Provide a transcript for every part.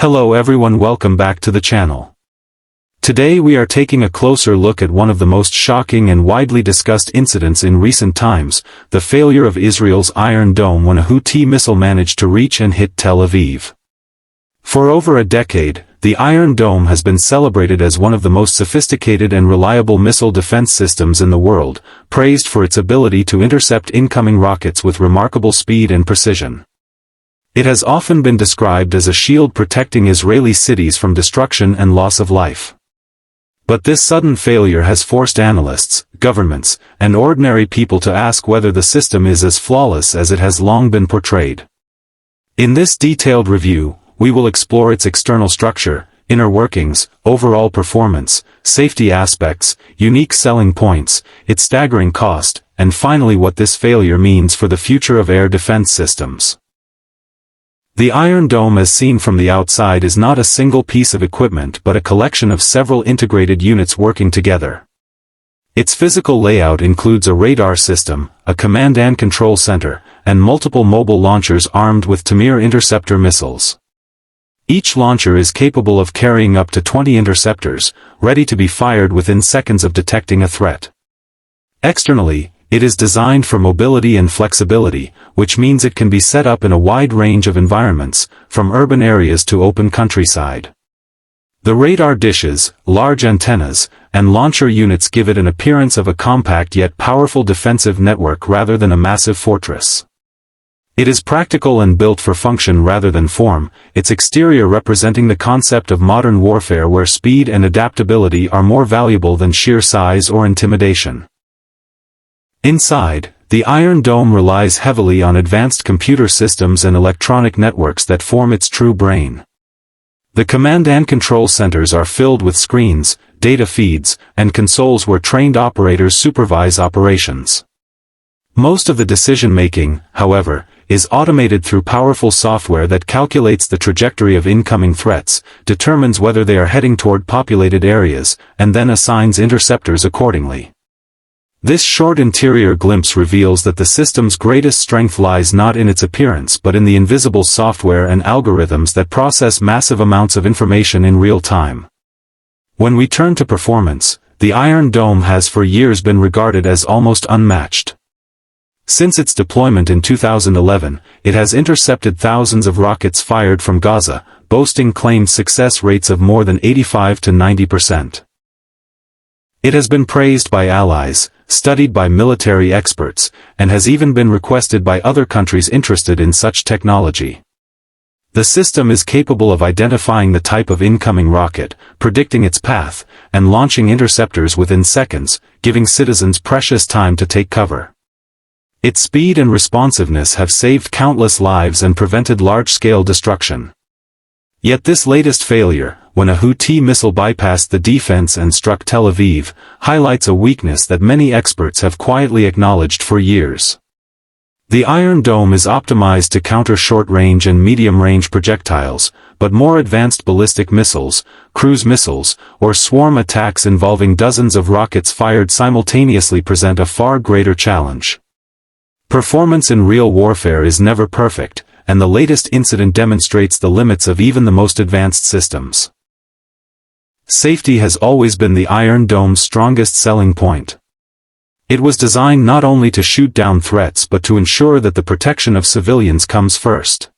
Hello everyone, welcome back to the channel. Today we are taking a closer look at one of the most shocking and widely discussed incidents in recent times, the failure of Israel's Iron Dome when a Houthi missile managed to reach and hit Tel Aviv. For over a decade, the Iron Dome has been celebrated as one of the most sophisticated and reliable missile defense systems in the world, praised for its ability to intercept incoming rockets with remarkable speed and precision. It has often been described as a shield protecting Israeli cities from destruction and loss of life. But this sudden failure has forced analysts, governments, and ordinary people to ask whether the system is as flawless as it has long been portrayed. In this detailed review, we will explore its external structure, inner workings, overall performance, safety aspects, unique selling points, its staggering cost, and finally what this failure means for the future of air defense systems. The Iron Dome as seen from the outside is not a single piece of equipment but a collection of several integrated units working together. Its physical layout includes a radar system, a command and control center, and multiple mobile launchers armed with Tamir interceptor missiles. Each launcher is capable of carrying up to 20 interceptors, ready to be fired within seconds of detecting a threat. Externally, it is designed for mobility and flexibility, which means it can be set up in a wide range of environments, from urban areas to open countryside. The radar dishes, large antennas, and launcher units give it an appearance of a compact yet powerful defensive network rather than a massive fortress. It is practical and built for function rather than form, its exterior representing the concept of modern warfare where speed and adaptability are more valuable than sheer size or intimidation. Inside, the Iron Dome relies heavily on advanced computer systems and electronic networks that form its true brain. The command and control centers are filled with screens, data feeds, and consoles where trained operators supervise operations. Most of the decision-making, however, is automated through powerful software that calculates the trajectory of incoming threats, determines whether they are heading toward populated areas, and then assigns interceptors accordingly. This short interior glimpse reveals that the system's greatest strength lies not in its appearance but in the invisible software and algorithms that process massive amounts of information in real time. When we turn to performance, the Iron Dome has for years been regarded as almost unmatched. Since its deployment in 2011, it has intercepted thousands of rockets fired from Gaza, boasting claimed success rates of more than 85 to 90%. It has been praised by allies, studied by military experts, and has even been requested by other countries interested in such technology. The system is capable of identifying the type of incoming rocket, predicting its path, and launching interceptors within seconds, giving citizens precious time to take cover. Its speed and responsiveness have saved countless lives and prevented large-scale destruction. Yet this latest failure, when a Houthi missile bypassed the defense and struck Tel Aviv, highlights a weakness that many experts have quietly acknowledged for years. The Iron Dome is optimized to counter short-range and medium-range projectiles, but more advanced ballistic missiles, cruise missiles, or swarm attacks involving dozens of rockets fired simultaneously present a far greater challenge. Performance in real warfare is never perfect, and the latest incident demonstrates the limits of even the most advanced systems. Safety has always been the Iron Dome's strongest selling point. It was designed not only to shoot down threats but to ensure that the protection of civilians comes first.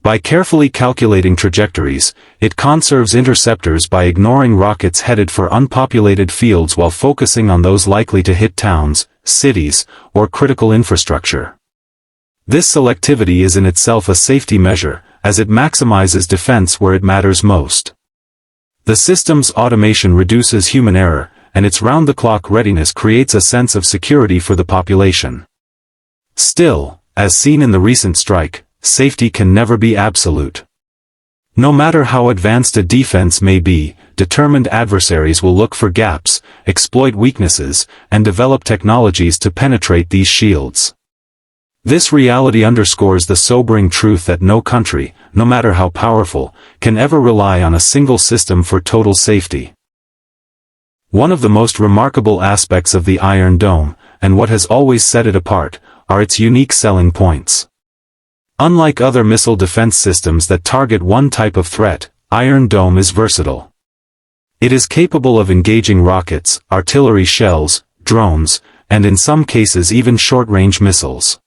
By carefully calculating trajectories, it conserves interceptors by ignoring rockets headed for unpopulated fields while focusing on those likely to hit towns, cities, or critical infrastructure. This selectivity is in itself a safety measure, as it maximizes defense where it matters most. The system's automation reduces human error, and its round-the-clock readiness creates a sense of security for the population. Still, as seen in the recent strike, safety can never be absolute. No matter how advanced a defense may be, determined adversaries will look for gaps, exploit weaknesses, and develop technologies to penetrate these shields. This reality underscores the sobering truth that no country, no matter how powerful, can ever rely on a single system for total safety. One of the most remarkable aspects of the Iron Dome, and what has always set it apart, are its unique selling points. Unlike other missile defense systems that target one type of threat, Iron Dome is versatile. It is capable of engaging rockets, artillery shells, drones, and in some cases even short-range missiles.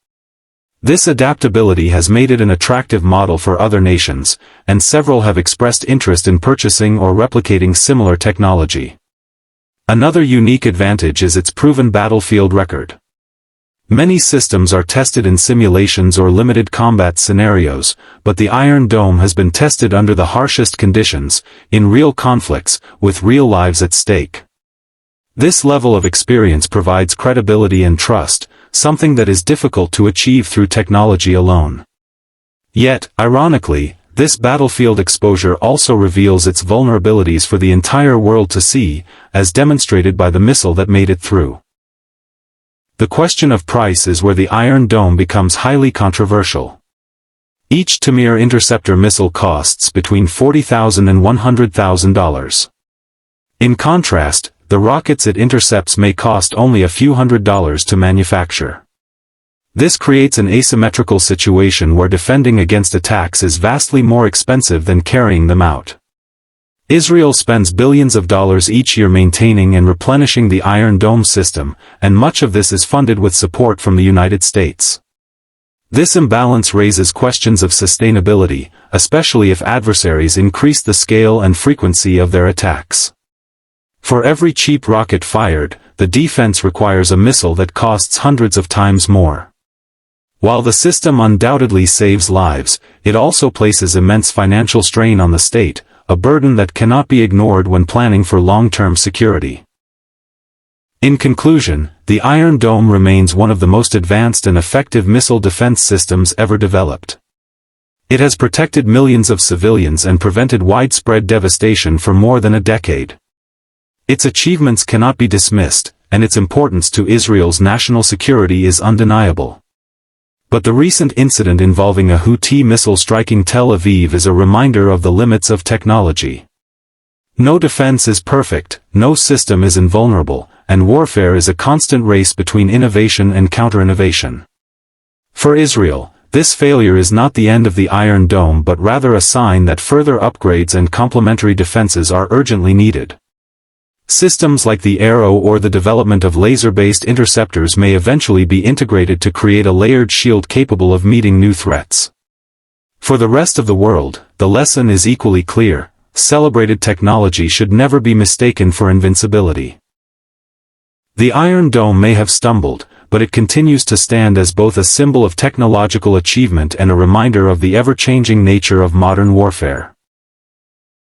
This adaptability has made it an attractive model for other nations, and several have expressed interest in purchasing or replicating similar technology. Another unique advantage is its proven battlefield record. Many systems are tested in simulations or limited combat scenarios, but the Iron Dome has been tested under the harshest conditions, in real conflicts, with real lives at stake. This level of experience provides credibility and trust, something that is difficult to achieve through technology alone. Yet, ironically, this battlefield exposure also reveals its vulnerabilities for the entire world to see, as demonstrated by the missile that made it through. The question of price is where the Iron Dome becomes highly controversial. Each Tamir interceptor missile costs between $40,000 and $100,000. In contrast, the rockets it intercepts may cost only a few $100s to manufacture. This creates an asymmetrical situation where defending against attacks is vastly more expensive than carrying them out. Israel spends billions of dollars each year maintaining and replenishing the Iron Dome system, and much of this is funded with support from the United States. This imbalance raises questions of sustainability, especially if adversaries increase the scale and frequency of their attacks. For every cheap rocket fired, the defense requires a missile that costs hundreds of times more. While the system undoubtedly saves lives, it also places immense financial strain on the state, a burden that cannot be ignored when planning for long-term security. In conclusion, the Iron Dome remains one of the most advanced and effective missile defense systems ever developed. It has protected millions of civilians and prevented widespread devastation for more than a decade. Its achievements cannot be dismissed, and its importance to Israel's national security is undeniable. But the recent incident involving a Houthi missile striking Tel Aviv is a reminder of the limits of technology. No defense is perfect, no system is invulnerable, and warfare is a constant race between innovation and counter-innovation. For Israel, this failure is not the end of the Iron Dome but rather a sign that further upgrades and complementary defenses are urgently needed. Systems like the Arrow or the development of laser-based interceptors may eventually be integrated to create a layered shield capable of meeting new threats. For the rest of the world, the lesson is equally clear: celebrated technology should never be mistaken for invincibility. The Iron Dome may have stumbled, but it continues to stand as both a symbol of technological achievement and a reminder of the ever-changing nature of modern warfare.